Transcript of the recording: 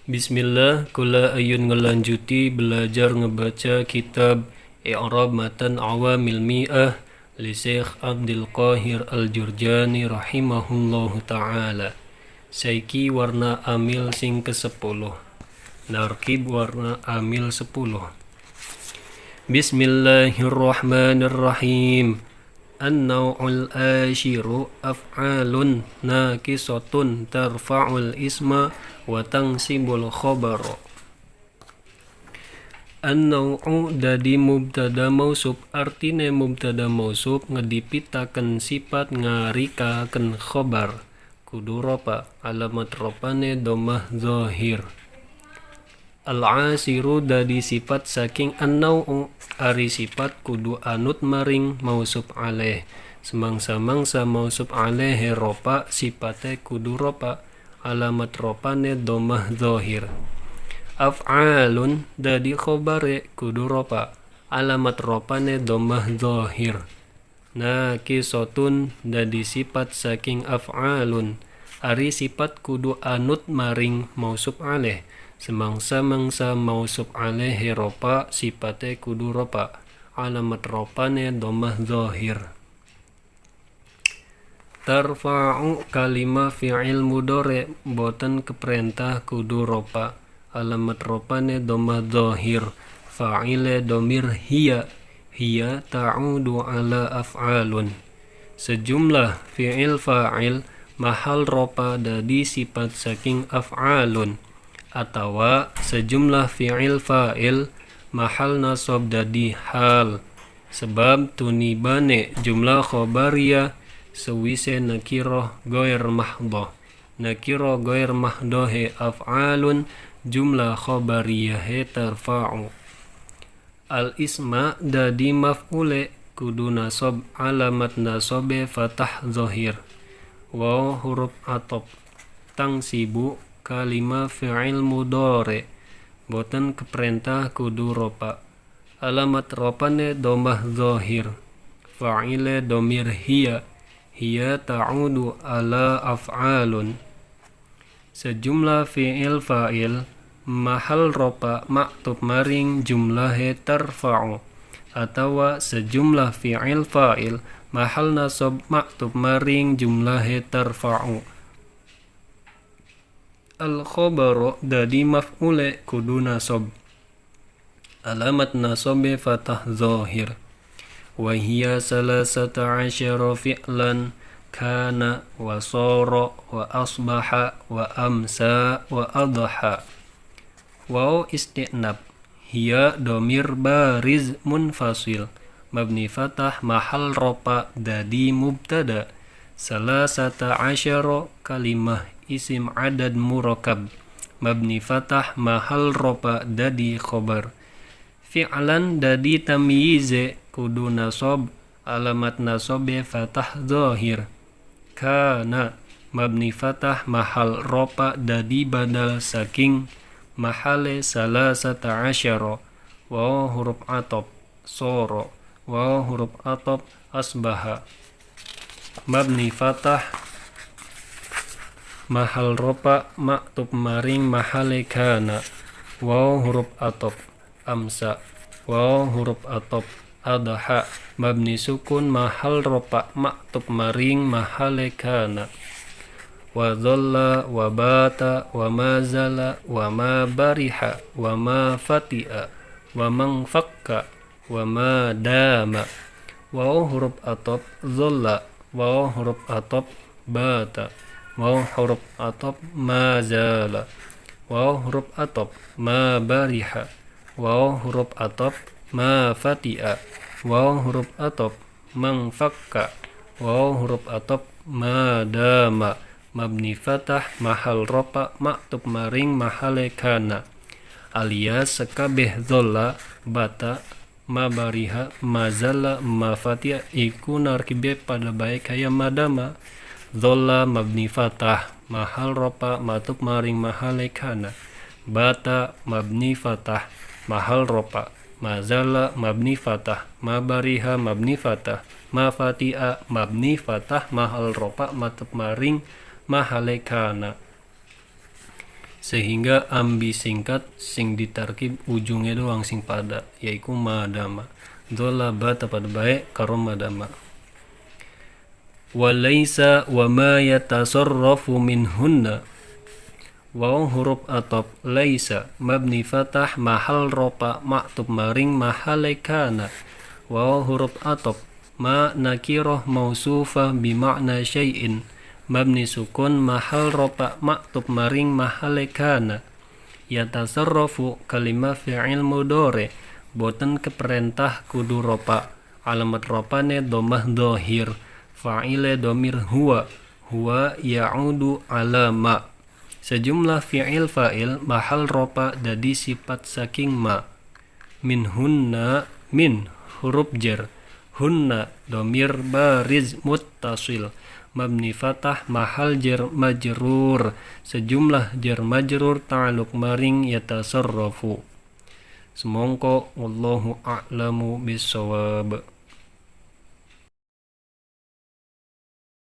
Bismillah, kula ayun ngelanjuti belajar ngebaca kitab I'rab Matan Awamil Mi'ah li Syekh Abdul Qahir Al-Jurjani rahimahullahu ta'ala. Saiki warna amil sing ke-10. Narkib warna amil 10. Bismillahirrahmanirrahim. An-naw'ul ashiru af'alun nakisatun tarfa'ul isma wa tansibul khabar. An-naw'u dadi mubtada mausub, artine mubtada mausub ngedipitaken sifat ngarikaken khabar. Kudu ropa, alamat ropane domah zahir. Al-asiru dadi sifat saking an-naw'u, ari sifat kudu anut maring mausub alaih. Semangsa-mangsa mausub alaih ropa, sifate kudu ropa, alamat ropane domah zahir. Af'alun dadi khobare kudu ropa, alamat ropane domah zahir. Nakisotun dadi sifat saking af'alun, ari sifat kudu anut maring mausub alaih. Semangsa-mangsa mausub alaihi ropa, sifate kudu ropa, alamat ropane domah zahir. Tarfa'u kalimah fi'il mudore, boten keperintah kudu ropa, alamat ropane domah zahir. Fa'ile domir hiya, hiya ta'udu ala af'alun. Sejumlah fi'il fa'il mahal ropa dadi sifat saking af'alun, atawa sejumlah fi'il fa'il mahal nasab dadi hal, sebab tunibane jumlah khobariyah sewise nakiroh goir mahdoh. Nakiroh goir mahdohe af'alun, jumlah khobariyah tarfa'u. Al-isma dadi maf'ule kudu nasab, alamat nasabe fatah zahir. Waw huruf atop tangsibu kalimah fi'il mudore, boten keperintah kudu ropa, alamat ropane domah zahir. Fa'ile domir hiya, hiya ta'udu ala af'alun. Sejumlah fi'il fa'il mahal ropa maktub maring jumlahe tarfa'u, atawa sejumlah fi'il fa'il mahal nasab maktub maring jumlahe tarfa'u. Al-khobaru dadi maf'ule kudu nasab, alamat nasabe fatah zahir. Wa hiya salasata asyara fi'lan kana wa sara wa asbaha wa amsa wa adha. Waw isti'nab, hiya domir bariz munfasil, mabni fatah mahal ropa dadi mubtada. Salasata asyara kalimah isim adad murakab, mabni fatah mahal ropa dadi khobar. Fi'lan dadi tamyize kudu nasab, alamat nasabe fatah zahir. Kana mabni fatah mahal ropa dadi badal saking mahale salasata asyara. Wa huruf atop soro, wa huruf atop asbaha, mabni fatah mahal ropa maktub maring mahale kana. Waw huruf atop amsa, waw huruf atop adha, mabni sukun mahal ropa maktub maring mahale kana. Wa dhalla wa bata wa mazala wa ma bariha wa ma fati'a wa man fakka wa ma dama. Waw huruf atop dhalla, waw huruf atop bata, waw huruf atop mazala, waw huruf atop ma bariha, waw huruf atop ma fati'a, waw huruf atop man fakka, waw huruf atop ma dama, mabni fatah mahal ropa maktub maring mahale kana. Alias sekabeh dhalla, bata, ma bariha, mazala, ma fatiha iku narkibe pada baik kaya madama. Dhalla mabni fatah mahal ropa maktub maring mahale kana. Bata mabni fatah mahal ropa, mazala mabni fatah, ma bariha mabni fatah, ma fatiha mabni fatah mahal ropa maktub maring mahale kana. sehingga ambi singkat sing ditarkib ujungnya doang sing pada, yaitu madama. Dolaba tepat baik karo madama. Walaysa wa ma yatasarrafu minhunna. Waw huruf atop laisa mabni fatah mahal ropa maktub maring mahalekana. Waw huruf atop ma nakiroh mausufah bimakna syai'in mabni sukun mahal ropa maktub maring mahalekana. Yatasarrafu kalimah fi'il mudore boten keperintah kudu ropa, alamat ropane domah dohir, fa'ile domir huwa ya'udu ala ma. Sejumlah fi'il fa'il mahal ropa dadi sifat saking ma. Min hunna min huruf jar, hunna domir bariz muttasil mabni fatah mahal jar majrur, sejumlah jar majrur ta'aluk maring yatasarrafu. Semongko wallahu a'lamu bisawab.